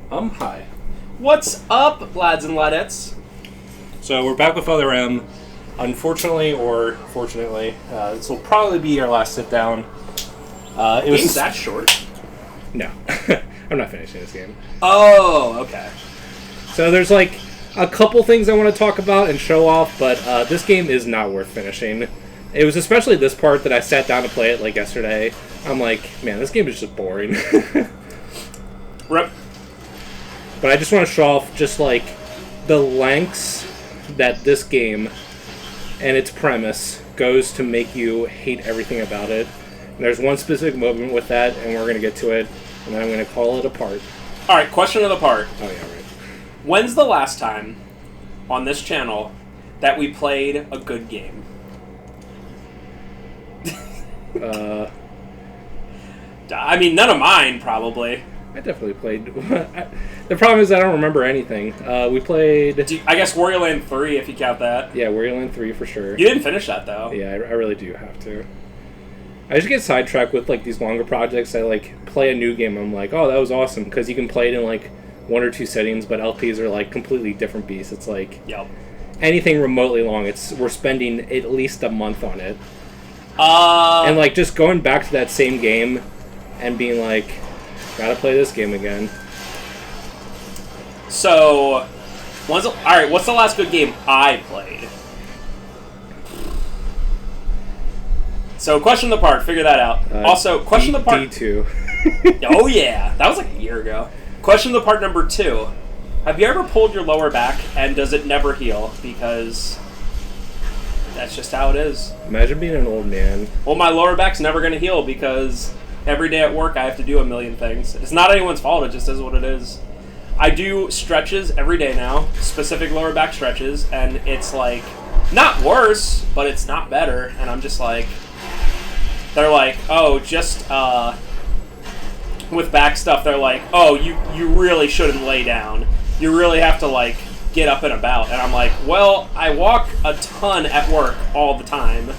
Hi. What's up, lads and ladettes? So we're back with Other M. Unfortunately, or fortunately, this will probably be our last sit down. It was that short? No, I'm not finishing this game. Oh, okay. So there's like a couple things I want to talk about and show off, but this game is not worth finishing. It was especially this part that I sat down to play it like yesterday. I'm like, man, this game is just boring. Rep. But I just want to show off just like the lengths that this game and its premise goes to make you hate everything about it. And there's one specific moment with that, and we're going to get to it, and then I'm going to call it a part. Alright, question of the part. Oh, yeah, right. When's the last time on this channel that we played a good game? I mean, none of mine, probably. I definitely played. The problem is I don't remember anything. We played... I guess Wario Land 3, if you count that. Yeah, Wario Land 3 for sure. You didn't finish that, though. Yeah, I really do have to. I just get sidetracked with like these longer projects. I like play a new game. I'm like, oh, that was awesome, because you can play it in like one or two settings, but LPs are like completely different beasts. It's like anything remotely long, we're spending at least a month on it. And like just going back to that same game and being like, gotta play this game again. So, alright, what's the last good game I played? So, question the part, figure that out. Also, question the part... D2. Oh yeah, that was like a year ago. Question the part number 2. Have you ever pulled your lower back and does it never heal? Because that's just how it is. Imagine being an old man. Well, my lower back's never going to heal because every day at work I have to do a million things. It's not anyone's fault, it just is what it is. I do stretches every day now, specific lower back stretches, and it's like, not worse, but it's not better, and I'm just like, they're like, oh, just, with back stuff, they're like, oh, you really shouldn't lay down. You really have to, like, get up and about. And I'm like, well, I walk a ton at work all the time,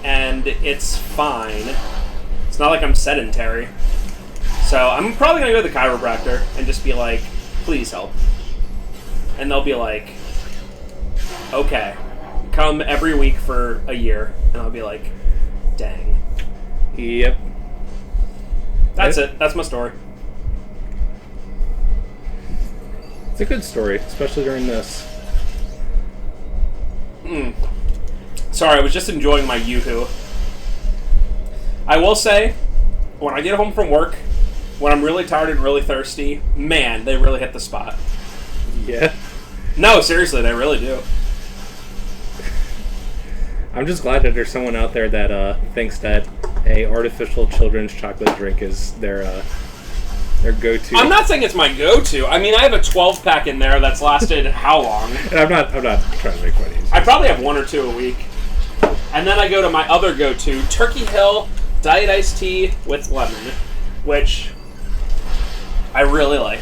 and it's fine. It's not like I'm sedentary. So I'm probably going to go to the chiropractor and just be like, please help. And they'll be like, okay, come every week for a year. And I'll be like, dang. Yep. That's it. That's my story. It's a good story, especially during this. Sorry, I was just enjoying my Yoo-hoo. I will say, when I get home from work, when I'm really tired and really thirsty, man, they really hit the spot. Yeah. No, seriously, they really do. I'm just glad that there's someone out there that thinks that a artificial children's chocolate drink is their go-to. I'm not saying it's my go-to. I mean, I have a 12-pack in there that's lasted how long? And I'm not trying to make fun of you. I probably have 1 or 2 a week. And then I go to my other go-to, Turkey Hill Diet Iced Tea with lemon, which I really like.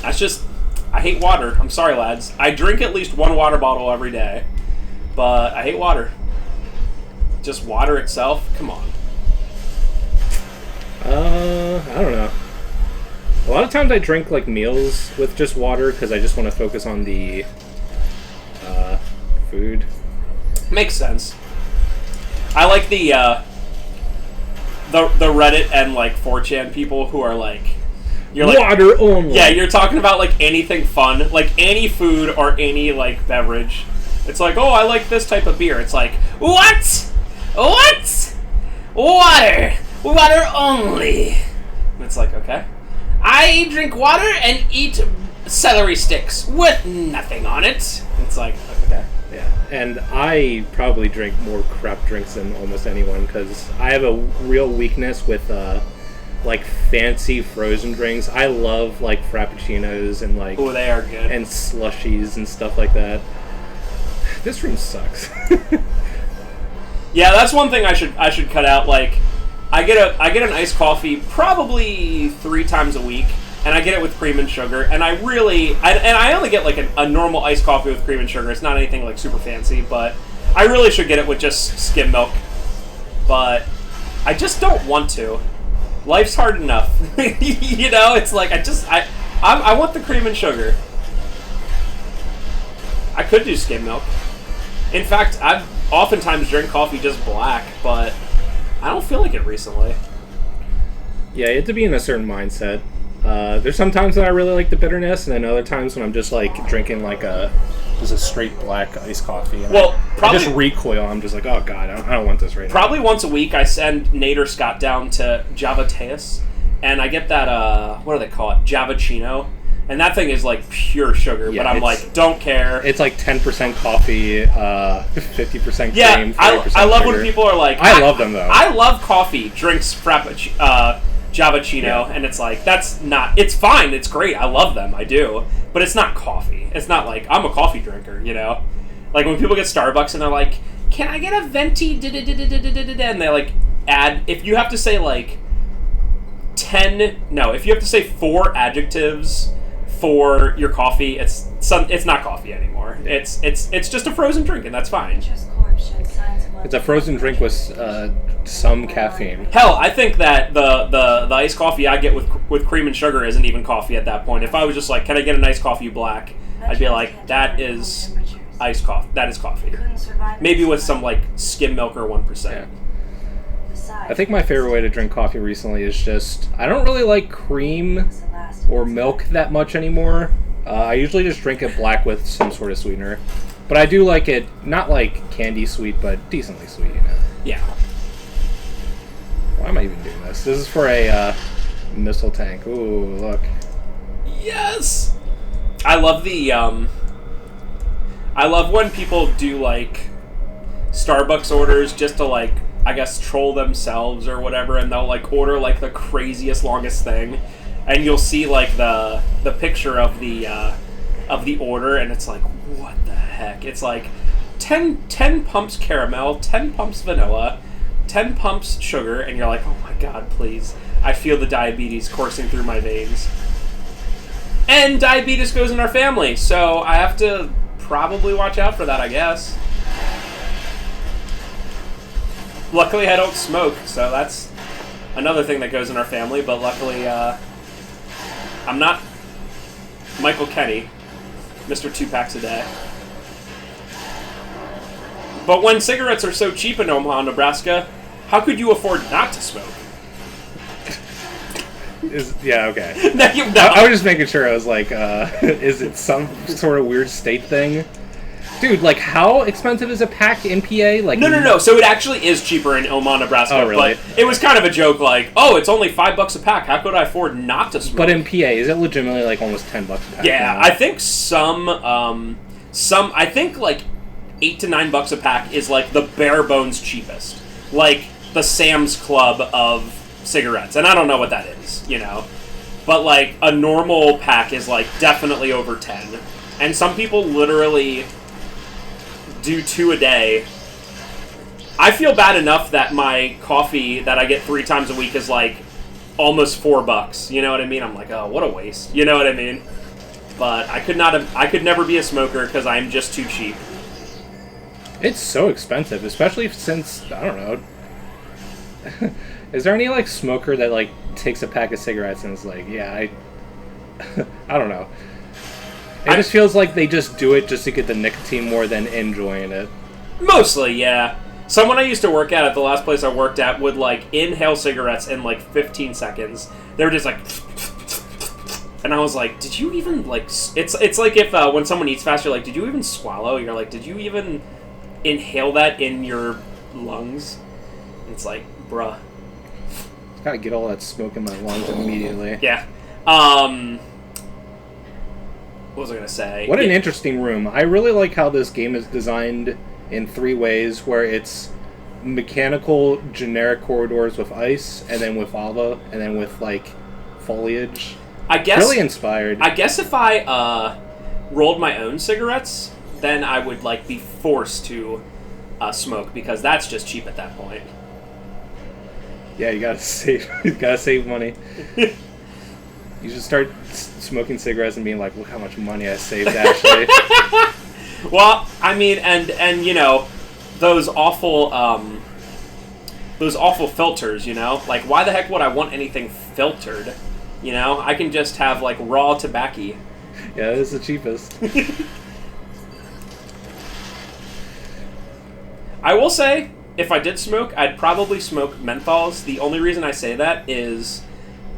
That's just, I hate water. I'm sorry, lads. I drink at least 1 water bottle every day, but I hate water. Just water itself? Come on. I don't know. A lot of times I drink like meals with just water because I just want to focus on the food. Makes sense. I like the Reddit and like 4chan people who are like, you're like water only. Yeah, you're talking about like anything fun, like any food or any like beverage. It's like, oh, I like this type of beer. It's like, what? Water only. And it's like, okay. I drink water and eat celery sticks with nothing on it. It's like, okay. Yeah, and I probably drink more crap drinks than almost anyone because I have a real weakness with like fancy frozen drinks. I love like frappuccinos and like they are good, and slushies and stuff like that. This room sucks. Yeah, that's one thing I should cut out. Like, I get an iced coffee probably 3 times a week, and I get it with cream and sugar. And I only get like a normal iced coffee with cream and sugar. It's not anything like super fancy, but I really should get it with just skim milk. But I just don't want to. Life's hard enough. You know, it's like I want the cream and sugar. I could do skim milk. In fact, I've oftentimes drink coffee just black, but I don't feel like it recently. Yeah, you have to be in a certain mindset. There's some times that I really like the bitterness, and then other times when I'm just like drinking like just a straight black iced coffee. And I just recoil. I'm just like, oh god, I don't want this right now. Probably once a week, I send Nate or Scott down to Java Teas, and I get that what do they call it, Javachino, and that thing is like pure sugar. Yeah, but I'm like, don't care. It's like 10% coffee, 50% cream. Yeah, 40% I love sugar. when people are like, I love them though. I love coffee drinks Javachino, and it's like, it's fine, it's great, I love them, I do, but it's not coffee. It's not like, I'm a coffee drinker, you know? Like, when people get Starbucks and they're like, can I get a venti, and they like, add, if you have to say like, if you have to say 4 adjectives for your coffee, it's not coffee anymore. It's just a frozen drink, and that's fine. It's a frozen drink with some caffeine. Hell, I think that the iced coffee I get with cream and sugar isn't even coffee at that point. If I was just like, can I get a nice coffee black? I'd be like, that is iced coffee. That is coffee. Maybe with some like skim milk or 1%. Yeah. I think my favorite way to drink coffee recently is just, I don't really like cream or milk that much anymore. I usually just drink it black with some sort of sweetener. But I do like it, not like candy sweet, but decently sweet, you know? Yeah. Why am I even doing this? This is for a missile tank. Ooh, look. Yes! I love I love when people do, like, Starbucks orders just to, like, I guess troll themselves or whatever, and they'll, like, order, like, the craziest, longest thing. And you'll see, like, the picture of the order, and it's like, what the heck? It's like 10 pumps caramel, 10 pumps vanilla, 10 pumps sugar, and you're like, oh my god, please. I feel the diabetes coursing through my veins. And diabetes goes in our family, so I have to probably watch out for that, I guess. Luckily, I don't smoke, so that's another thing that goes in our family, but luckily, I'm not Michael Kenny, Mr. 2 packs a day. But when cigarettes are so cheap in Omaha, Nebraska, how could you afford not to smoke? Yeah, okay. No. I was just making sure. I was like, is it some sort of weird state thing? Dude, like, how expensive is a pack in PA? Like, No. So it actually is cheaper in Omaha, Nebraska. Oh, really? But it was kind of a joke, like, oh, it's only $5 a pack. How could I afford not to smoke? But in PA, is it legitimately like almost $10 a pack? Yeah, now? I think I think like $8 to $9 a pack is like the bare bones cheapest, like the Sam's Club of cigarettes, and I don't know what that is, you know, but like a normal pack is like definitely over 10, and some people literally do 2 a day. I feel bad enough that my coffee that I get 3 times a week is like almost $4. You know what I mean? I'm like, oh, what a waste. You know what I mean? But I could never be a smoker because I'm just too cheap. It's so expensive, especially since, I don't know. Is there any like smoker that like takes a pack of cigarettes and is like, yeah, I don't know. It just feels like they just do it just to get the nicotine more than enjoying it. Mostly, yeah. Someone I used to work at the last place I worked at would like inhale cigarettes in like 15 seconds. They were just like, and I was like, did you even like? It's like if when someone eats fast, you're like, did you even swallow? You're like, did you even inhale that in your lungs? It's like, bruh. Gotta get all that smoke in my lungs immediately. Yeah. What was I gonna say? What an interesting room. I really like how this game is designed in 3 ways, where it's mechanical, generic corridors with ice, and then with lava, and then with, like, foliage. I guess... Really inspired. I guess if I, rolled my own cigarettes, then I would, like, be forced to, smoke, because that's just cheap at that point. Yeah, you gotta save money. You should start smoking cigarettes and being like, look how much money I saved, actually. Well, I mean, and you know, those awful those awful filters, you know? Like, why the heck would I want anything filtered? You know? I can just have, like, raw tobacco. Yeah, it's the cheapest. I will say, if I did smoke, I'd probably smoke menthols. The only reason I say that is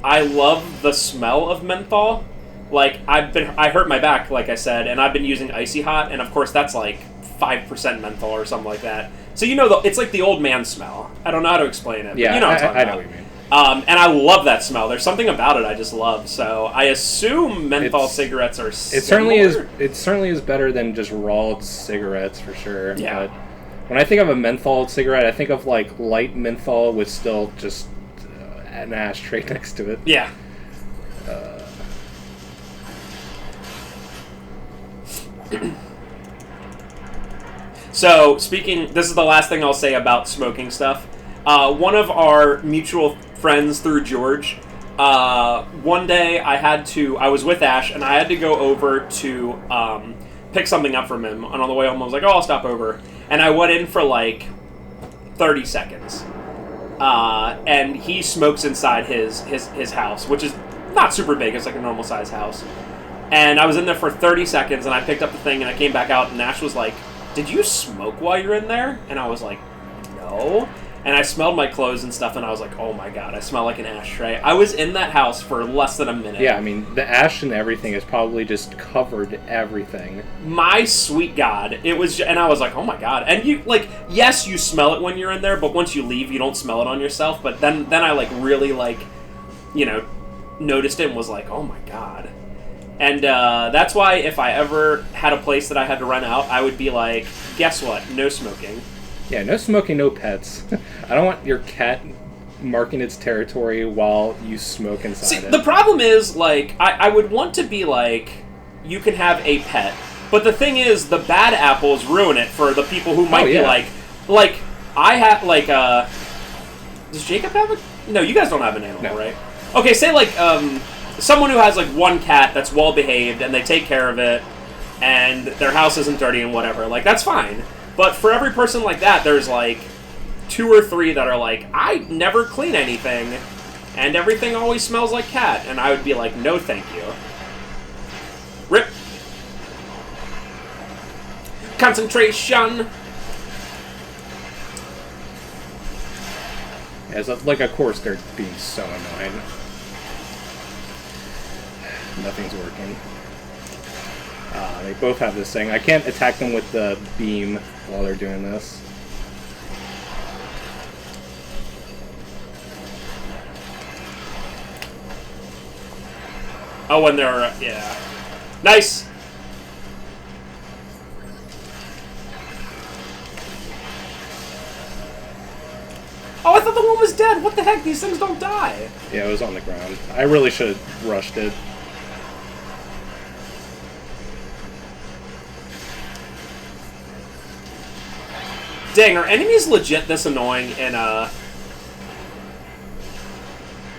I love the smell of menthol. Like, I hurt my back, like I said, and I've been using Icy Hot, and of course that's like 5% menthol or something like that. So you know, it's like the old man smell. I don't know how to explain it. Yeah, but you know what I'm talking I about. know what you mean. And I love that smell. There's something about it I just love. So I assume menthol cigarettes are similar. It certainly is better than just raw cigarettes for sure. Yeah. But when I think of a menthol cigarette, I think of like light menthol with still just an ashtray next to it. Yeah. So, this is the last thing I'll say about smoking stuff. One of our mutual friends through George, one day I was with Ash, and I had to go over to pick something up from him. And on the way home, I was like, oh, I'll stop over. And I went in for like 30 seconds. And he smokes inside his house, which is not super big. It's like a normal size house. And I was in there for 30 seconds, and I picked up the thing, and I came back out, and Ash was like, did you smoke while you're in there? And I was like, no. And I smelled my clothes and stuff, and I was like, oh my god, I smell like an ashtray. I was in that house for less than a minute. Yeah, I mean, the ash and everything has probably just covered everything. My sweet god. It was, and I was like, oh my god. And you, like, yes, you smell it when you're in there, but once you leave, you don't smell it on yourself. But then I, like, really, like, you know, noticed it and was like, oh my god. And that's why if I ever had a place that I had to rent out, I would be like, guess what? No smoking. Yeah, no smoking, no pets. I don't want your cat marking its territory while you smoke inside it. The problem is, like, I would want to be like, you can have a pet. But the thing is, the bad apples ruin it for the people who might be like, I have, like, does Jacob have a... No, you guys don't have an animal, right? Okay, say, like, someone who has, like, one cat that's well-behaved, and they take care of it, and their house isn't dirty and whatever. Like, that's fine. But for every person like that, there's, like, 2 or 3 that are like, I never clean anything, and everything always smells like cat. And I would be like, no thank you. Rip. Concentration. Yeah, so, like, of course they're being so annoying. Nothing's working. They both have this thing. I can't attack them with the beam while they're doing this. Oh, when they're... yeah. Nice! Oh, I thought the one was dead! What the heck? These things don't die! Yeah, it was on the ground. I really should have rushed it. Dang, are enemies legit this annoying in other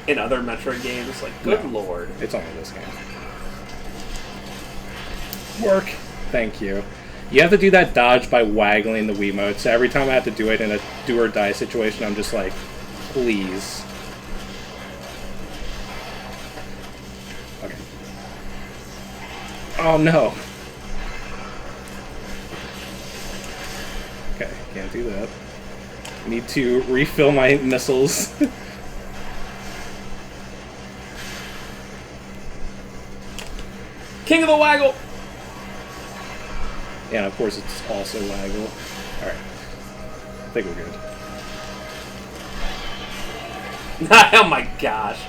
Metroid games? Like, good lord. It's only this game. Work. Thank you. You have to do that dodge by waggling the Wiimote, so every time I have to do it in a do-or-die situation, I'm just like, please. Okay. Oh, no. Okay, can't do that. I need to refill my missiles. King of the Waggle! Yeah, and of course it's also Waggle. Alright. I think we're good. Oh my gosh.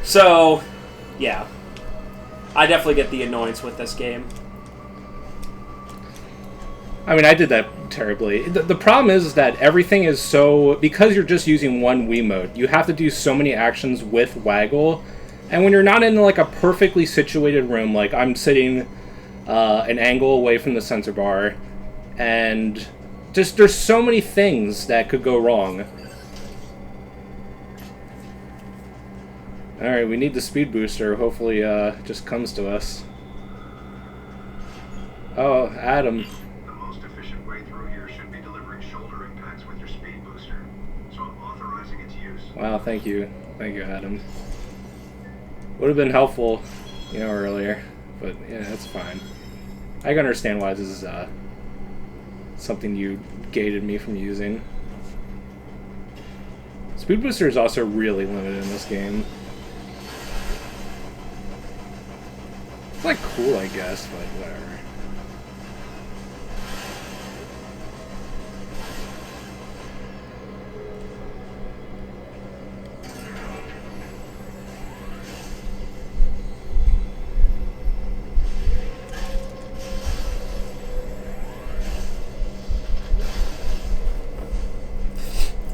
So, yeah. I definitely get the annoyance with this game. I mean, I did that terribly. The problem is that everything is so... Because you're just using one Wiimote, you have to do so many actions with Waggle. And when you're not in, like, a perfectly situated room, like, I'm sitting an angle away from the sensor bar, and just there's so many things that could go wrong. Alright, we need the speed booster. Hopefully, it just comes to us. Oh, Adam. The most efficient way through here should be delivering shoulder impacts with your speed booster. Wow, thank you, Adam. Would have been helpful, earlier, but yeah, that's fine. I can understand why this is something you gated me from using. Speed booster is also really limited in this game. It's like cool, I guess, but whatever.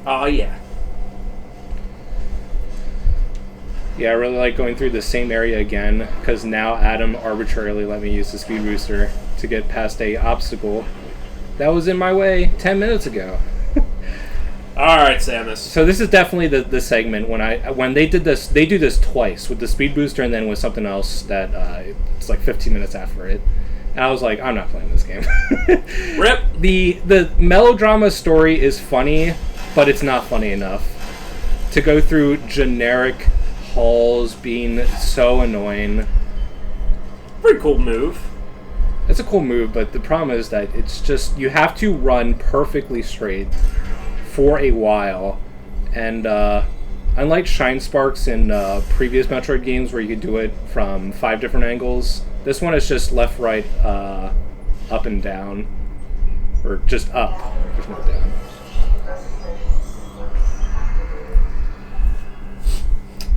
Oh, yeah. Yeah, I really like going through the same area again, because now Adam arbitrarily let me use the speed booster to get past a obstacle that was in my way 10 minutes ago. Alright, Samus. So this is definitely the segment when they did this. They do this twice with the speed booster and then with something else that it's like 15 minutes after it. And I was like, I'm not playing this game. Rip. The melodrama story is funny, but it's not funny enough to go through generic halls being so annoying. Pretty cool move. It's a cool move, but the problem is that it's just you have to run perfectly straight for a while, and unlike Shine Sparks in previous Metroid games where you could do it from 5 different angles, this one is just left, right, up and down, or just up. There's no down.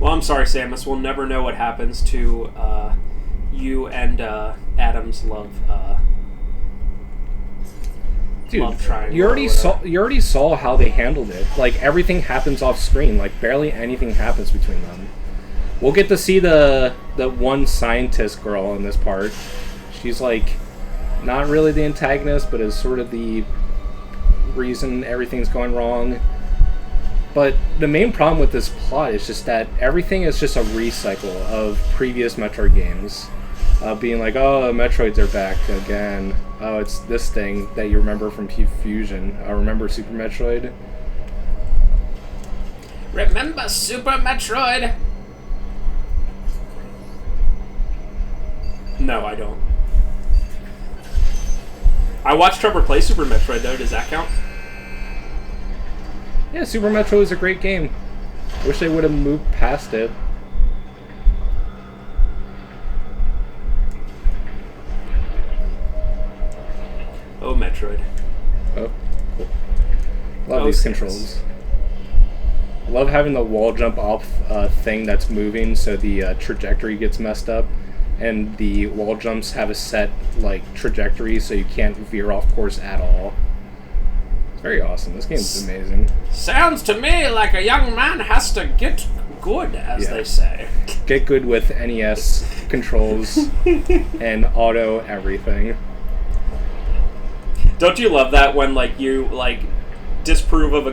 Well, I'm sorry, Samus. We'll never know what happens to you and Adam's love. Dude, love triangle. you already saw how they handled it. Like everything happens off screen. Like barely anything happens between them. We'll get to see the one scientist girl in this part. She's like not really the antagonist, but is sort of the reason everything's going wrong. But the main problem with this plot is just that everything is just a recycle of previous Metroid games. Being like, oh, Metroids are back again. Oh, it's this thing that you remember from Fusion. Remember Super Metroid? Remember Super Metroid? No, I don't. I watched Trevor play Super Metroid, though. Does that count? Yeah, Super Metroid is a great game. Wish they would have moved past it. Oh, Metroid. Oh, cool. Love these controls. I love having the wall jump off thing that's moving so the trajectory gets messed up. And the wall jumps have a set trajectory so you can't veer off course at all. It's very awesome. This game's amazing. Sounds to me like a young man has to get good, as they say. Get good with NES controls and auto everything. Don't you love that when you disapprove of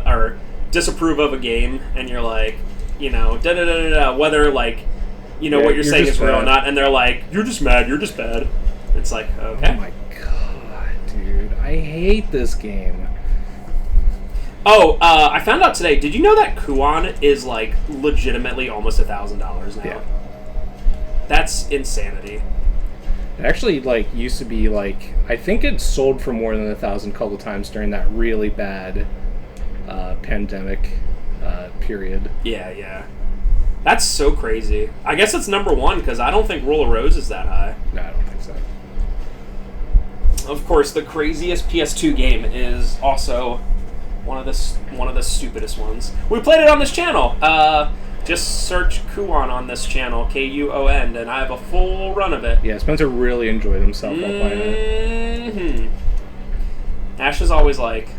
or disapprove of a game and you're like, whether what you're saying is real or not, and they're like, you're just mad, you're just bad. It's like, okay. Oh my god, dude, I hate this game. Oh, I found out today. Did you know that Kuon is legitimately almost $1,000 now? Yeah. That's insanity. It actually used to be I think it sold for more than 1,000 a couple times during that really bad pandemic period. Yeah. That's so crazy. I guess it's number one because I don't think Roller Rose is that high. No, I don't think so. Of course, the craziest PS2 game is also one of the stupidest ones. We played it on this channel. Just search Kuon on this channel, Kuon, and I have a full run of it. Yeah, Spencer really enjoyed himself while playing it. Mm-hmm. Ash is always like...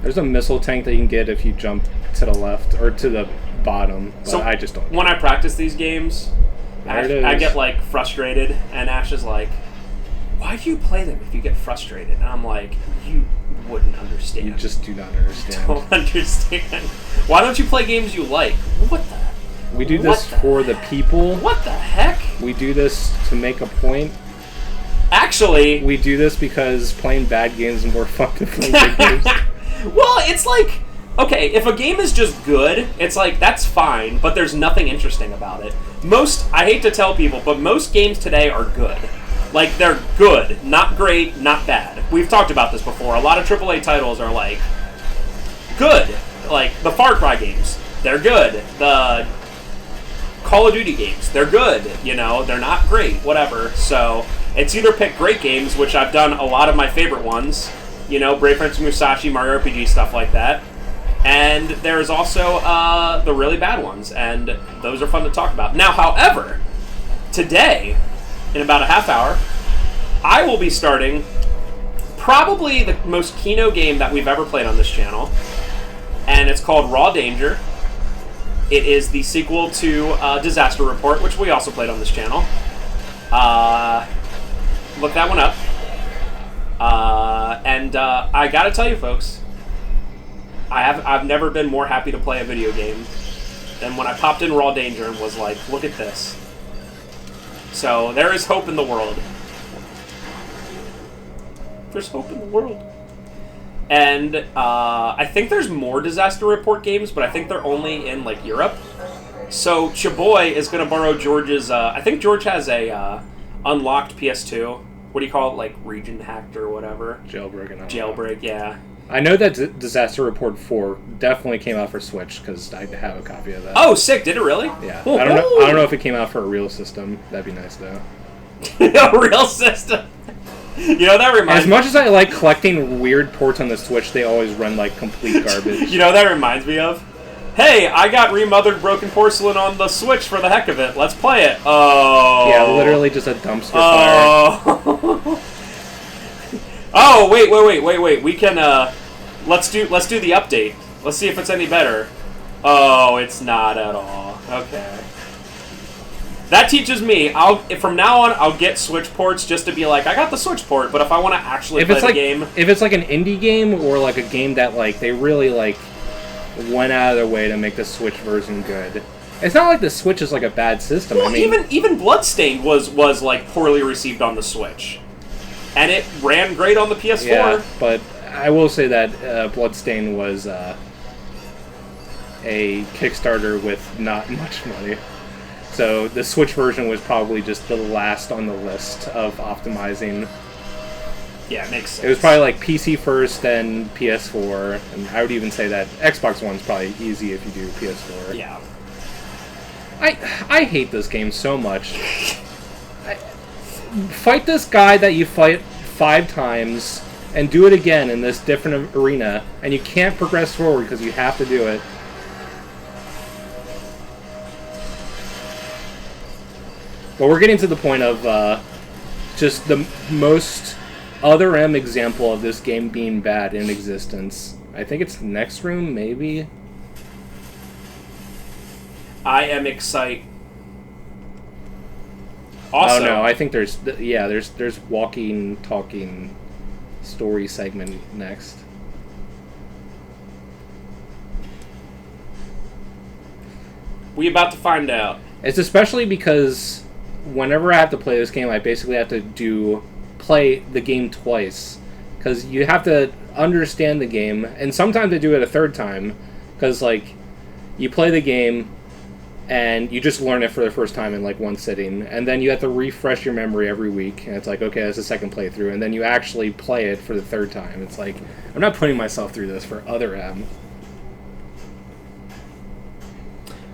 There's a missile tank that you can get if you jump to the left, or to the bottom, but so I just don't. When I practice these games, I get frustrated, and Ash is like, why do you play them if you get frustrated? And I'm like, you wouldn't understand. You just do not understand. You don't understand. Why don't you play games you like? What the? We do this for the people. What the heck? We do this to make a point. Actually... We do this because playing bad games is more fun than playing good games. Well, it's like... okay, if a game is just good, it's like, that's fine, but there's nothing interesting about it. I hate to tell people, but most games today are good. Like, they're good, not great, not bad. We've talked about this before. A lot of AAA titles are, like, good. Like, the Far Cry games, they're good. The Call of Duty games, they're good. You know, they're not great, whatever. So, it's either pick great games, which I've done a lot of my favorite ones. You know, Brave Fencer Musashi, Mario RPG, stuff like that. And there's also the really bad ones, and those are fun to talk about. Now, however, today, in about a half hour, I will be starting probably the most Kino game that we've ever played on this channel, and it's called Raw Danger. It is the sequel to Disaster Report, which we also played on this channel. Look that one up. And I gotta tell you, folks, I've never been more happy to play a video game than when I popped in Raw Danger and was like, look at this. So there is hope in the world. There's hope in the world. And I think there's more Disaster Report games, but I think they're only in like Europe. So Chaboy is going to borrow George's. I think George has a unlocked PS2. What do you call it? Like region hacked or whatever. Jailbreak. Jailbreak, yeah. I know that Disaster Report 4 definitely came out for Switch because I have a copy of that. Oh, sick! Did it really? Yeah. I don't know if it came out for a real system. That'd be nice though. A real system. You know, that reminds As much as I like collecting weird ports on the Switch, they always run like complete garbage. You know, that reminds me of? Hey, I got remothered Broken Porcelain on the Switch for the heck of it. Let's play it. Oh. Yeah, literally just a dumpster fire. Oh, wait. We can, let's do the update. Let's see if it's any better. Oh, it's not at all. Okay. That teaches me. From now on, I'll get Switch ports just to be like, I got the Switch port, but if I want to actually play the game... If it's like an indie game or like a game that like they really like went out of their way to make the Switch version good. It's not like the Switch is like a bad system. Well, I mean, even Bloodstained was like poorly received on the Switch. And it ran great on the PS4. Yeah, but I will say that Bloodstained was a Kickstarter with not much money. So the Switch version was probably just the last on the list of optimizing. Yeah, it makes sense. It was probably like PC first, then PS4, and I would even say that Xbox One's probably easy if you do PS4. Yeah. I hate this game so much. Fight this guy that you fight 5 times, and do it again in this different arena, and you can't progress forward because you have to do it. But we're getting to the point of just the most other M example of this game being bad in existence. I think it's next room, maybe? I am excited. Also, oh no, I think there's walking, talking, story segment next. We about to find out. It's especially because whenever I have to play this game, I basically have to play the game twice. Because you have to understand the game, and sometimes I do it a third time, because, like, you play the game, and you just learn it for the first time in, like, one sitting, and then you have to refresh your memory every week, and it's like, okay, that's the second playthrough, and then you actually play it for the third time. It's like, I'm not putting myself through this for other M.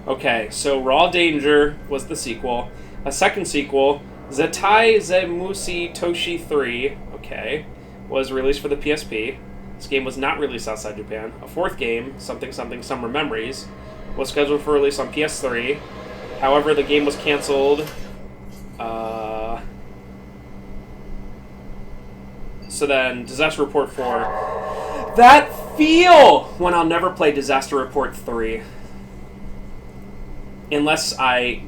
Okay, so Raw Danger was the sequel. A second sequel, Zetai Zemusi Toshi 3, okay, was released for the PSP. This game was not released outside Japan. A fourth game, Something Something Summer Memories, was scheduled for release on PS3. However, the game was canceled. So then, Disaster Report 4. That feel when I'll never play Disaster Report 3. Unless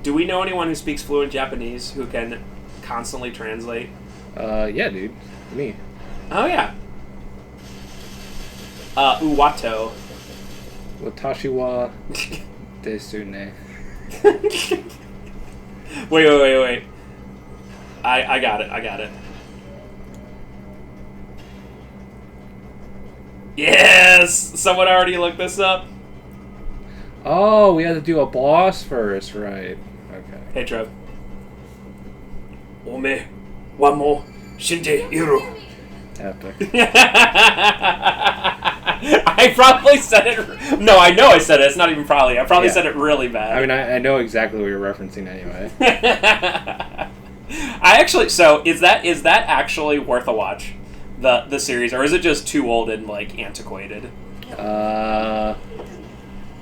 do we know anyone who speaks fluent Japanese who can constantly translate? Yeah, dude. Me. Oh, yeah. Uwato. Watashi wa desu ne. Wait. I got it. Yes! Someone already looked this up. Oh, we had to do a boss first, right? Okay. Hey, Trev. Ome, wamo, shinji, iru. Epic. I probably said it... No, I know I said it. It's not even probably. I probably said it really bad. I mean, I know exactly what you're referencing anyway. I actually... So, is that actually worth a watch? The series? Or is it just too old and, like, antiquated?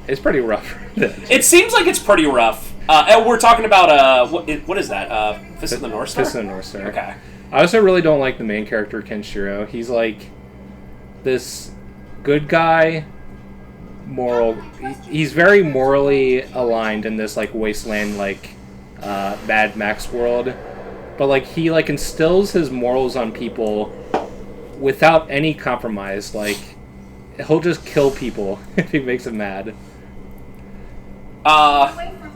It's pretty rough. It seems like it's pretty rough. We're talking about... what is that? Fist of the North Star? Fist of the North Star. Okay. I also really don't like the main character, Kenshiro. He's like this good guy, he's very morally aligned in this like wasteland like Mad Max world, but like he like instills his morals on people without any compromise. Like he'll just kill people if he makes them mad.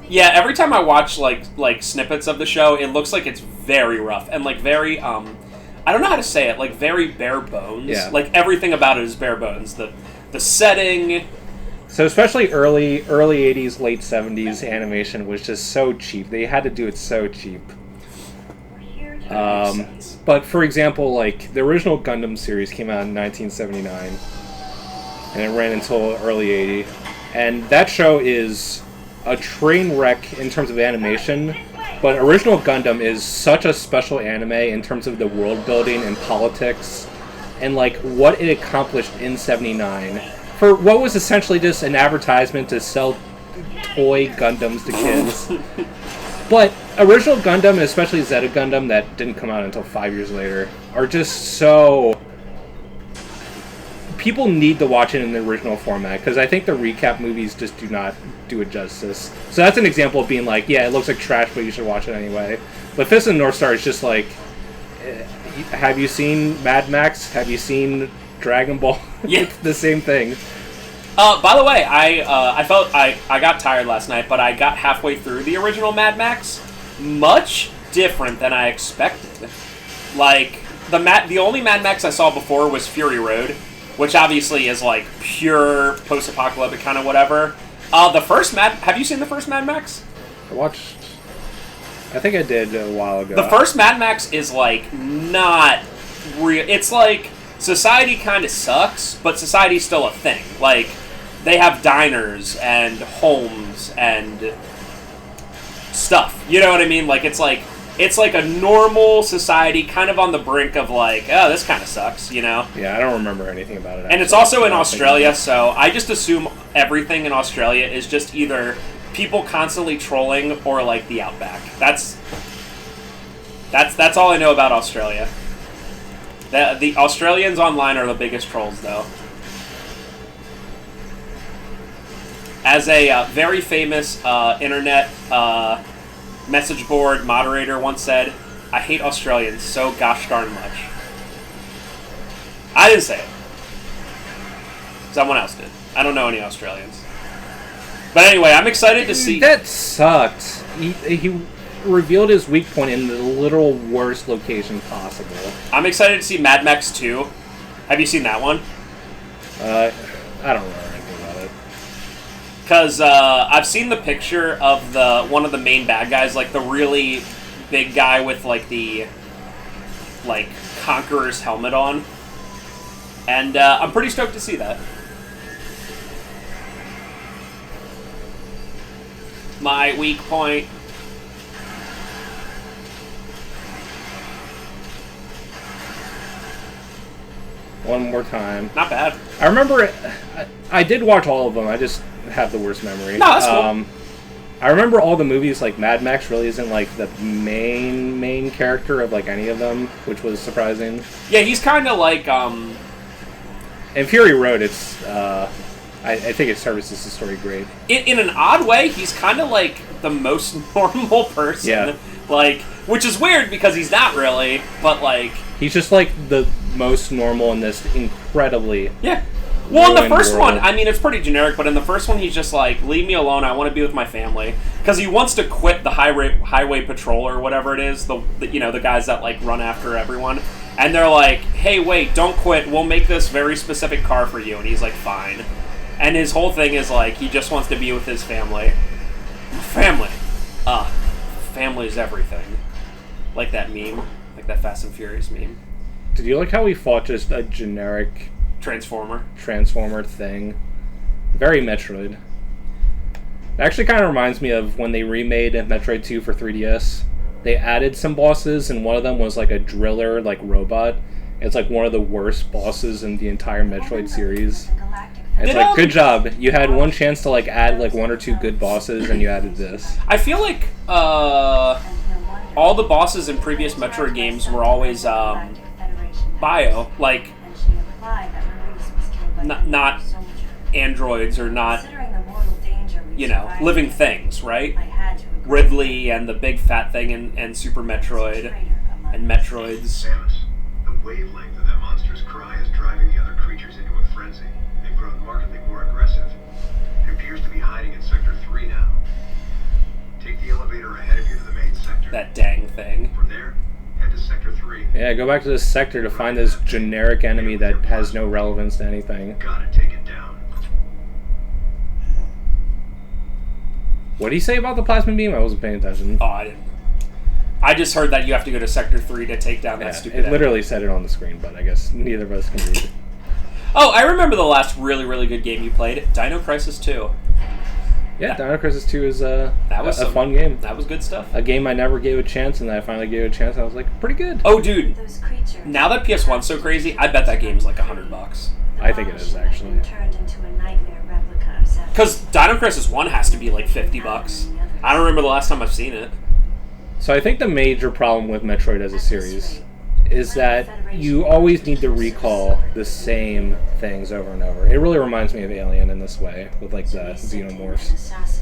Yeah, every time I watch like snippets of the show, it looks like it's very rough and like very I don't know how to say it, like very bare bones. Yeah. Like everything about it is bare bones. The setting. So especially early 80s, late 70s animation was just so cheap. They had to do it so cheap. But for example, like the original Gundam series came out in 1979 and it ran until early 80. And that show is a train wreck in terms of animation, but original Gundam is such a special anime in terms of the world building and politics and like what it accomplished in 79 for what was essentially just an advertisement to sell toy Gundams to kids. But original Gundam, especially Zeta Gundam that didn't come out until 5 years later, are just so... People need to watch it in the original format, because I think the recap movies just do not do it justice. So that's an example of being like, yeah, it looks like trash, but you should watch it anyway. But Fist of the North Star is just like, have you seen Mad Max? Have you seen Dragon Ball? Yeah. It's the same thing. By the way, I felt I got tired last night, but I got halfway through the original Mad Max. Much different than I expected. Like, the only Mad Max I saw before was Fury Road, which obviously is like pure post-apocalyptic kind of whatever. Have you seen the first Mad Max? I think I did a while ago. The first Mad Max is like not real. It's like society kind of sucks, but society's still a thing. Like they have diners and homes and stuff. You know what I mean? Like it's like a normal society, kind of on the brink of like, oh, this kind of sucks, you know? Yeah, I don't remember anything about it. And it's also in Australia, so I just assume everything in Australia is just either people constantly trolling or like the outback. That's all I know about Australia. The Australians online are the biggest trolls, though. As a very famous internet message board moderator once said, I hate Australians so gosh darn much. I didn't say it. Someone else did. I don't know any Australians. But anyway, I'm excited to see... That sucked. He revealed his weak point in the literal worst location possible. I'm excited to see Mad Max 2. Have you seen that one? I don't remember anything about it. Because I've seen the picture of one of the main bad guys, like the really big guy with like the Conqueror's helmet on, and I'm pretty stoked to see that. My weak point. One more time. Not bad. I remember it. I did watch all of them. I just have the worst memory. No, that's cool. I remember all the movies. Like Mad Max really isn't like the main character of like any of them, which was surprising. Yeah, he's kind of like In Fury Road, it's I think it services the story great. In an odd way, he's kind of like the most normal person. Yeah. Like, which is weird because he's not really, but like he's just like the most normal in this incredibly. Yeah. Well, in the first world. one, I mean, it's pretty generic, but in the first one, he's just like, leave me alone, I want to be with my family. Because he wants to quit the highway patrol or whatever it is, the guys that, like, run after everyone. And they're like, hey, wait, don't quit. We'll make this very specific car for you. And he's like, fine. And his whole thing is like, he just wants to be with his family. Family. Family's everything. Like that meme. Like that Fast and Furious meme. Did you like how we fought just a generic Transformer thing? Very Metroid. It actually kind of reminds me of when they remade Metroid 2 for 3DS. They added some bosses, and one of them was like a driller, like robot. It's like one of the worst bosses in the entire Metroid series. And it's like, good job. You had one chance to like add like 1 or 2 good bosses, and you added this. I feel like all the bosses in previous Metroid games were always bio, like not androids or not, you know, living things, right? Ridley and the big fat thing in Super Metroid and Metroids. Samus, the wavelength of that monster's cry is driving the other creatures into a frenzy. They've grown markedly more aggressive. It appears to be hiding in Sector 3 now. Take the elevator ahead of you to the main sector. That dang thing. From there, head to Sector 3. Yeah, go back to this sector to find this generic enemy that has no relevance to anything. Gotta take it down. What did he say about the plasma beam? I wasn't paying attention. Oh, I didn't. I just heard that you have to go to Sector 3 to take down that stupid It literally said it on the screen, but I guess neither of us can read it. Oh, I remember the last really, really good game you played, Dino Crisis 2. Yeah, Dino Crisis 2 is a fun game. That was good stuff. A game I never gave a chance, and then I finally gave it a chance, and I was like, pretty good. Oh, dude. Now that PS1's so crazy, I bet that game's like $100. I think it is, actually. Because Dino Crisis 1 has to be like $50. I don't remember the last time I've seen it. So I think the major problem with Metroid as a series is that you always need to recall the same things over and over. It really reminds me of Alien in this way, with like the xenomorphs,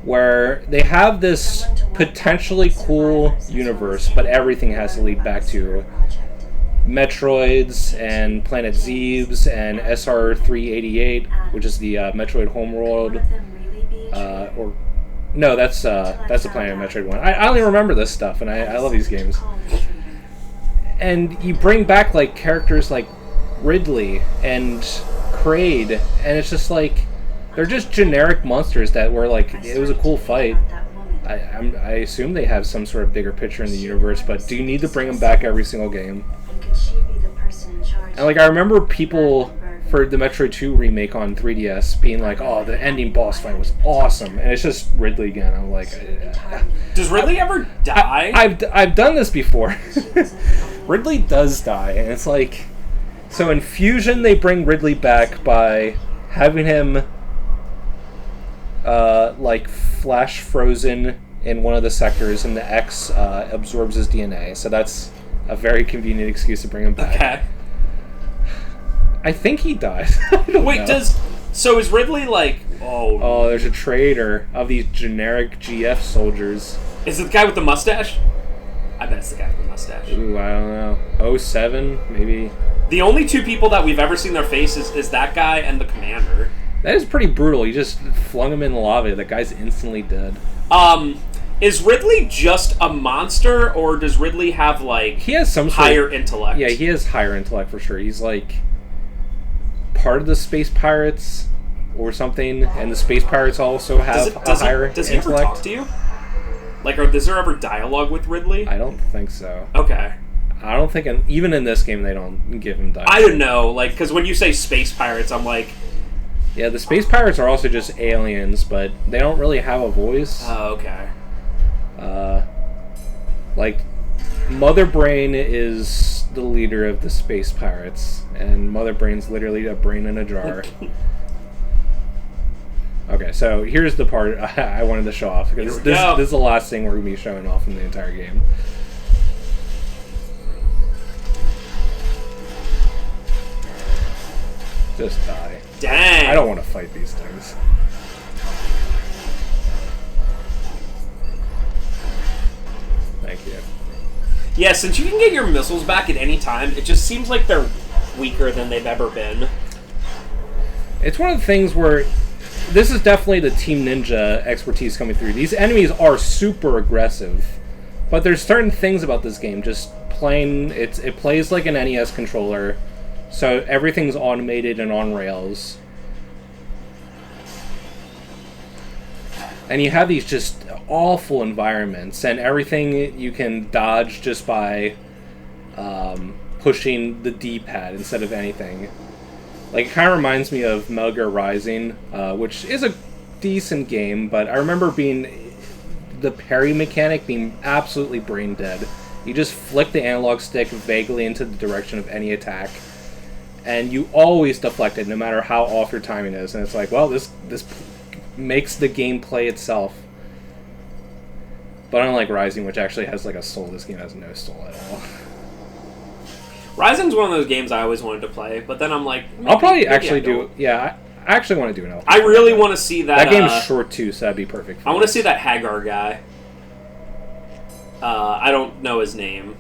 where they have this potentially cool universe, but everything has to lead back to Metroids and Planet Zebes and SR-388, which is the Metroid homeworld. No, that's the Planet Metroid one. I only remember this stuff, and I love these games. And you bring back like characters like Ridley and Kraid, and it's just like they're just generic monsters that were like, it was a cool fight. I assume they have some sort of bigger picture in the universe, but do you need to bring them back every single game? And like I remember people for the Metroid 2 remake on 3DS being like, oh, the ending boss fight was awesome, and it's just Ridley again. I'm like, does Ridley ever die? I've done this before. Ridley does die, and it's like, so in Fusion they bring Ridley back by having him like flash frozen in one of the sectors, and the X absorbs his DNA. So that's a very convenient excuse to bring him back. Okay. I think he dies. Wait, so is Ridley like, oh, there's a trader of these generic GF soldiers. Is it the guy with the mustache? I bet it's the guy with the mustache. Ooh, I don't know. 07, maybe. The only two people that we've ever seen their faces is that guy and the commander. That is pretty brutal. You just flung him in the lava. That guy's instantly dead. Is Ridley just a monster, or does Ridley have like he has some higher intellect? Yeah, he has higher intellect for sure. He's like part of the space pirates or something, and the space pirates also have a higher intellect. Does he ever talk to you? Like, is there ever dialogue with Ridley? I don't think so. Okay. I don't think, even in this game, they don't give him dialogue. I don't know, like, because when you say space pirates, I'm like... Yeah, the space pirates are also just aliens, but they don't really have a voice. Oh, okay. Like, Mother Brain is the leader of the space pirates, and Mother Brain's literally a brain in a jar. Okay, so here's the part I wanted to show off, because this is the last thing we're going to be showing off in the entire game. Just die. Dang! I don't want to fight these things. Thank you. Yeah, since you can get your missiles back at any time, it just seems like they're weaker than they've ever been. It's one of the things where this is definitely the Team Ninja expertise coming through. These enemies are super aggressive. But there's certain things about this game, just plain, it plays like an NES controller, so everything's automated and on rails. And you have these just awful environments, and everything you can dodge just by pushing the D-pad instead of anything. Like, it kind of reminds me of Metal Gear Rising, which is a decent game, but I remember the parry mechanic being absolutely brain dead. You just flick the analog stick vaguely into the direction of any attack, and you always deflect it, no matter how off your timing is. And it's like, well, this makes the game play itself. But unlike Rising, which actually has like a soul, this game has no soul at all. Rising's one of those games I always wanted to play, but then I'm like, I'll probably actually do. Yeah, I actually want to do an. I really want to see that. That game's short too, so that'd be perfect. I want to see that Hagar guy. I don't know his name,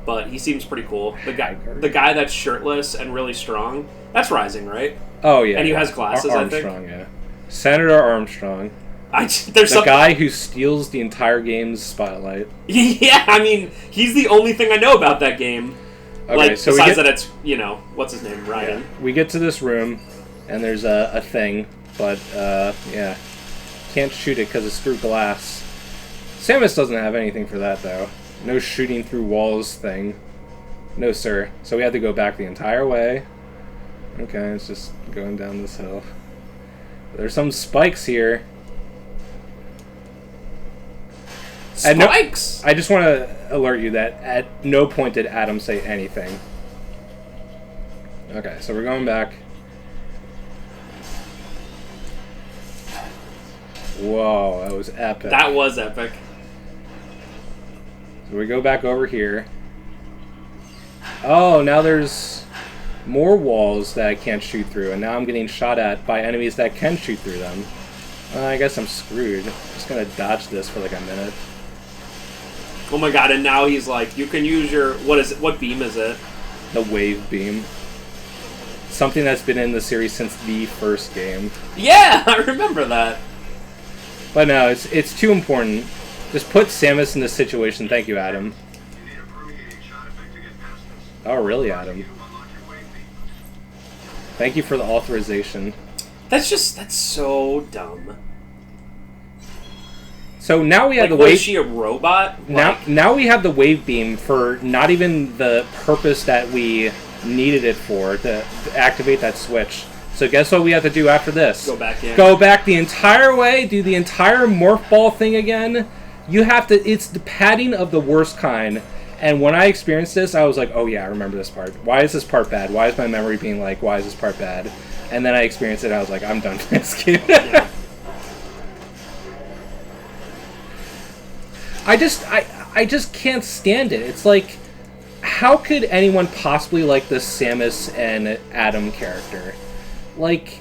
but he seems pretty cool. The guy that's shirtless and really strong. That's Rising, right? Oh yeah, and he has glasses. Armstrong, I think. Yeah. Senator Armstrong. There's the guy who steals the entire game's spotlight. Yeah, I mean, he's the only thing I know about that game. Okay, like, so besides that it's, what's his name, Ryan. Yeah. We get to this room, and there's a thing, but, yeah. Can't shoot it because it's through glass. Samus doesn't have anything for that, though. No shooting through walls thing. No, sir. So we have to go back the entire way. Okay, it's just going down this hill. There's some spikes here. Spikes? I just want to alert you that at no point did Adam say anything. Okay, so we're going back. Whoa, that was epic. That was epic. So we go back over here. Oh, now there's more walls that I can't shoot through, and now I'm getting shot at by enemies that can shoot through them. I guess I'm screwed. I'm just gonna dodge this for like a minute. Oh my god, and now he's like, you can use your... What beam is it? The wave beam. Something that's been in the series since the first game. Yeah, I remember that. But no, it's too important. Just put Samus in this situation. Thank you, Adam. Oh, really, Adam? Thank you for the authorization. That's so dumb. So now we have the wave. wave. Is she a robot? Now we have the wave beam for not even the purpose that we needed it for to activate that switch. So guess what we have to do after this? Go back in. Go back the entire way. Do the entire morph ball thing again. You have to. It's the padding of the worst kind. And when I experienced this, I was like, oh yeah, I remember this part. Why is this part bad? Why is my memory being like, why is this part bad? And then I experienced it, and I was like, I'm done with this game. Yeah. I just can't stand it. It's like, how could anyone possibly like the Samus and Adam character? Like,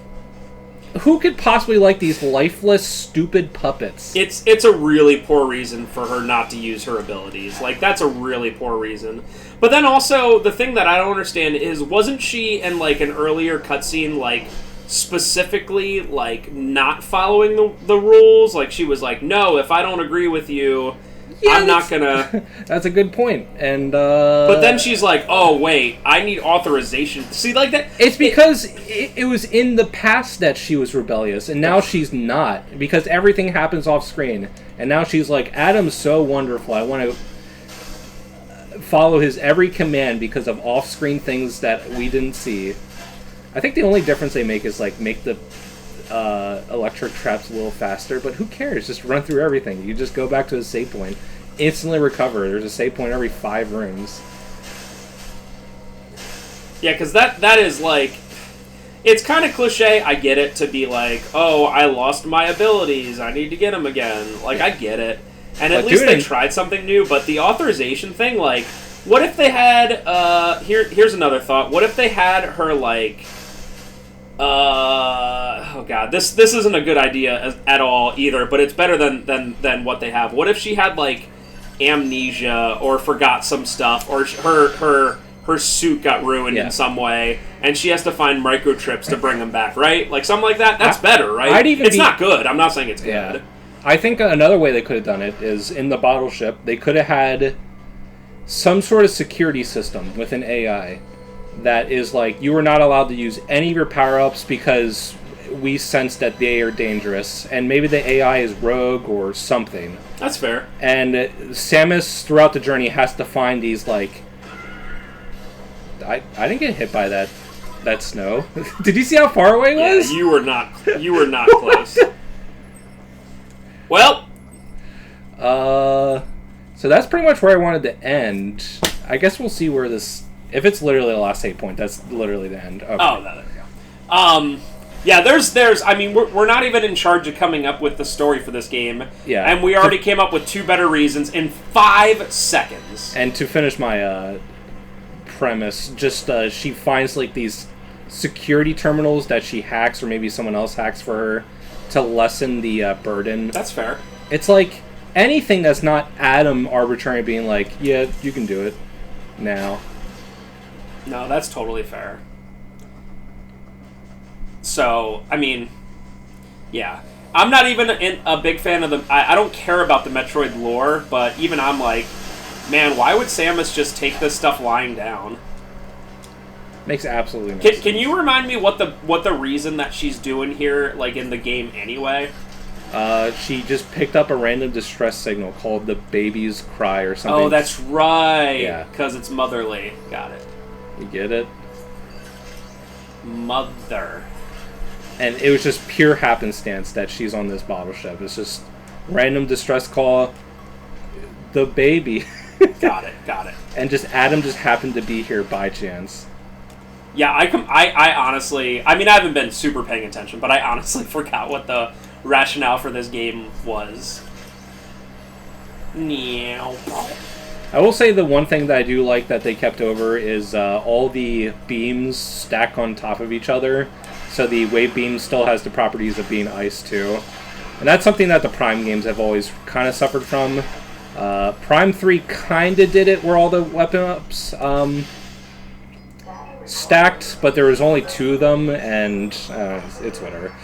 who could possibly like these lifeless, stupid puppets? It's a really poor reason for her not to use her abilities. Like, that's a really poor reason. But then also, the thing that I don't understand is, wasn't she in, like, an earlier cutscene, like, specifically, like, not following the rules? Like, she was like, no, if I don't agree with you... Yeah, I'm not gonna... That's a good point. And, But then she's like, oh, wait, I need authorization. See, like that... It's because it was in the past that she was rebellious, and now she's not. Because everything happens off screen. And now she's like, Adam's so wonderful, I want to follow his every command because of off-screen things that we didn't see. I think the only difference they make is, like, make the... electric traps a little faster, but who cares? Just run through everything. You just go back to a save point, instantly recover. There's a save point every 5 rooms. Yeah, because that is like, it's kind of cliche. I get it to be like, oh, I lost my abilities, I need to get them again. Like, I get it, and at least they tried something new. But the authorization thing, like, what if they had? Here's another thought. What if they had her like? Oh god, this isn't a good idea at all either, but it's better than what they have. What if she had like amnesia or forgot some stuff, or her suit got ruined in some way, and she has to find microchips to bring them back, right? Like something like that. That's better, right? It's not good. I'm not saying it's good. I think another way they could have done it is in the bottle ship, they could have had some sort of security system with an AI that is like, you are not allowed to use any of your power-ups because we sense that they are dangerous, and maybe the AI is rogue or something. That's fair. And Samus, throughout the journey, has to find these, like... I didn't get hit by that snow. Did you see how far away it was? Yeah, you were not close. Well... So that's pretty much where I wanted to end. I guess we'll see where this... If it's literally the last save point, that's literally the end. Okay. Oh, no, there we go. Yeah, there's. I mean, we're not even in charge of coming up with the story for this game. Yeah. And we already came up with 2 better reasons in 5 seconds. And to finish my premise, just she finds like these security terminals that she hacks, or maybe someone else hacks for her, to lessen the burden. That's fair. It's like anything that's not Adam arbitrary being like, yeah, you can do it now. No, that's totally fair. So, I mean, yeah. I'm not even a big fan of the... I don't care about the Metroid lore, but even I'm like, man, why would Samus just take this stuff lying down? Makes absolutely no sense. Can you remind me what the reason that she's doing here, like, in the game anyway? She just picked up a random distress signal called the baby's cry or something. Oh, that's right. Yeah. Because it's motherly. Got it. You get it? Mother. And it was just pure happenstance that she's on this bottle ship. It's just random distress call. The baby. Got it. And just Adam just happened to be here by chance. Yeah, I honestly... I mean, I haven't been super paying attention, but I honestly forgot what the rationale for this game was. Meow. I will say the one thing that I do like that they kept over is all the beams stack on top of each other. So the wave beam still has the properties of being ice, too. And that's something that the Prime games have always kind of suffered from. Prime 3 kind of did it where all the weapon ups stacked, but there was only 2 of them, and it's whatever.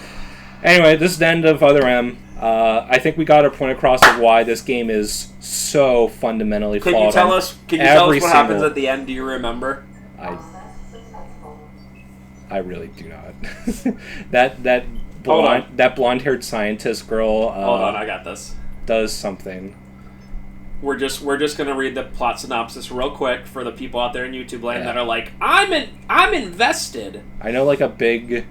Anyway, this is the end of Other M. I think we got our point across of why this game is so fundamentally flawed. Can you tell us what happens at the end? Do you remember? I really do not. that blonde-haired scientist girl. Hold on, I got this. Does something. We're just gonna read the plot synopsis real quick for the people out there in YouTube land that are like, I'm invested. I know, like, a big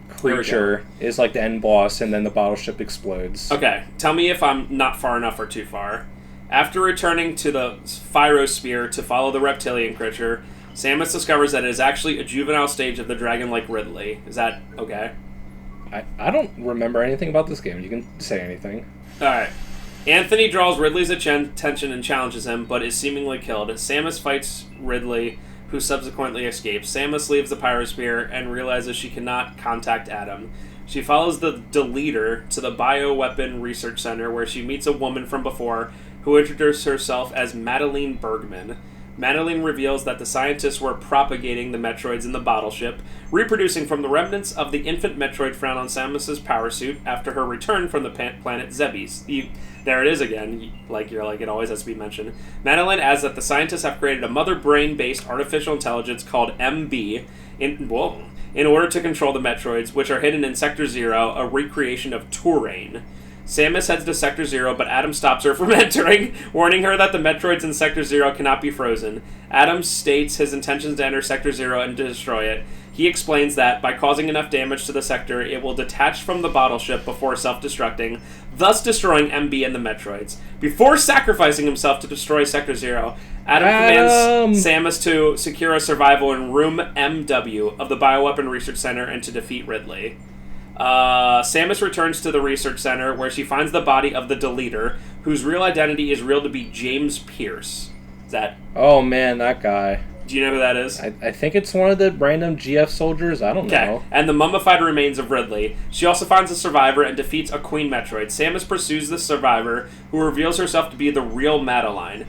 creature is like the end boss, and then the bottle ship explodes. Okay, tell me if I'm not far enough or too far. After returning to the Phyrosphere to follow the reptilian creature, Samus discovers that it is actually a juvenile stage of the dragon-like Ridley. Is that okay? I don't remember anything about this game. You can say anything. Alright. Anthony draws Ridley's attention and challenges him, but is seemingly killed. Samus fights Ridley, who subsequently escapes. Samus leaves the Pyrosphere and realizes she cannot contact Adam. She follows the Deleter to the Bioweapon Research Center, where she meets a woman from before who introduces herself as Madeline Bergman. Madeline reveals that the scientists were propagating the Metroids in the bottle ship, reproducing from the remnants of the infant Metroid found on Samus's power suit after her return from the planet Zebes. There it is again, it always has to be mentioned. Madeline adds that the scientists have created a mother brain-based artificial intelligence called MB in order to control the Metroids, which are hidden in Sector 0, a recreation of Touraine. Samus heads to Sector 0, but Adam stops her from entering, warning her that the Metroids in Sector 0 cannot be frozen. Adam states his intentions to enter Sector 0 and to destroy it. He explains that, by causing enough damage to the sector, it will detach from the bottle ship before self-destructing, thus destroying MB and the Metroids. Before sacrificing himself to destroy Sector 0, Adam commands Samus to secure a survival in Room MW of the Bioweapon Research Center and to defeat Ridley. Samus returns to the research center, where she finds the body of the Deleter, whose real identity is revealed to be James Pierce. Is that... Oh man, that guy. Do you know who that is? I think it's one of the random GF soldiers. I don't know. And the mummified remains of Ridley. She also finds a survivor and defeats a Queen Metroid. Samus pursues the survivor, who reveals herself to be the real Madeline.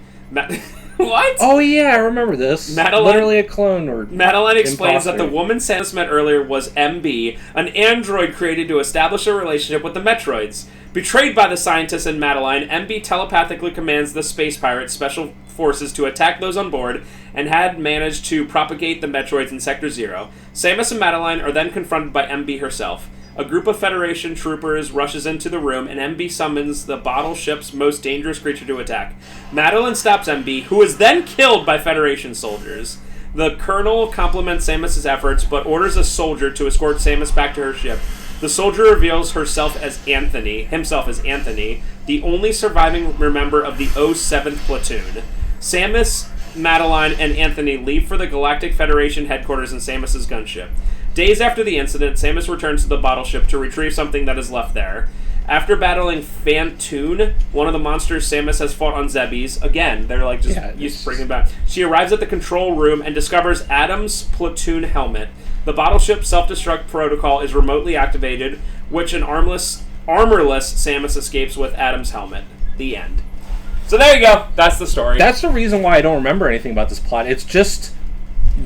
What? Oh yeah, I remember this. Madeline- Literally a clone or Madeline explains that imposter. the woman Samus met earlier was MB, an android created to establish a relationship with the Metroids. Betrayed by the scientists and Madeline, MB telepathically commands the space pirates special forces to attack those on board and had managed to propagate the Metroids in Sector 0. Samus and Madeline are then confronted by MB herself. A group of Federation troopers rushes into the room, and MB summons the bottle ship's most dangerous creature to attack. Madeline stops MB, who is then killed by Federation soldiers. The Colonel compliments Samus' efforts, but orders a soldier to escort Samus back to her ship. The soldier reveals himself as Anthony, the only surviving member of the 07th platoon. Samus, Madeline, and Anthony leave for the Galactic Federation headquarters in Samus' gunship. Days after the incident, Samus returns to the bottle ship to retrieve something that is left there. After battling Fantoon, one of the monsters Samus has fought on Zebes, again, they're like just bringing back. She arrives at the control room and discovers Adam's platoon helmet. The bottle ship self-destruct protocol is remotely activated, which an armorless Samus escapes with Adam's helmet. The end. So there you go. That's the story. That's the reason why I don't remember anything about this plot. It's just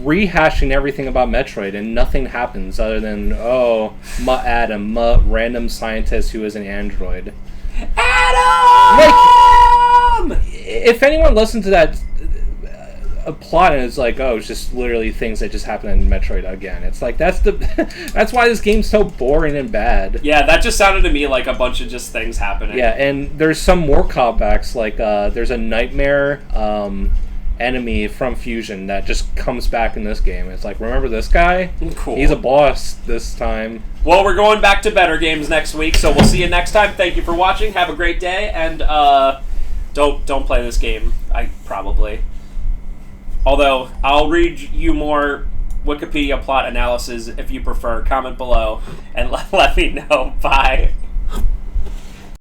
rehashing everything about Metroid, and nothing happens other than, Adam, random scientist who is an android. Adam! Like, if anyone listened to that plot and it's like, it's just literally things that just happen in Metroid again. It's like, that's why this game's so boring and bad. Yeah, that just sounded to me like a bunch of just things happening. Yeah, and there's some more callbacks, like, there's a nightmare, enemy from Fusion that just comes back in this game. It's like, remember this guy? Cool. He's a boss this time. Well, we're going back to better games next week, so we'll see you next time. Thank you for watching. Have a great day, and don't play this game. Probably. Although, I'll read you more Wikipedia plot analysis if you prefer. Comment below and let me know. Bye.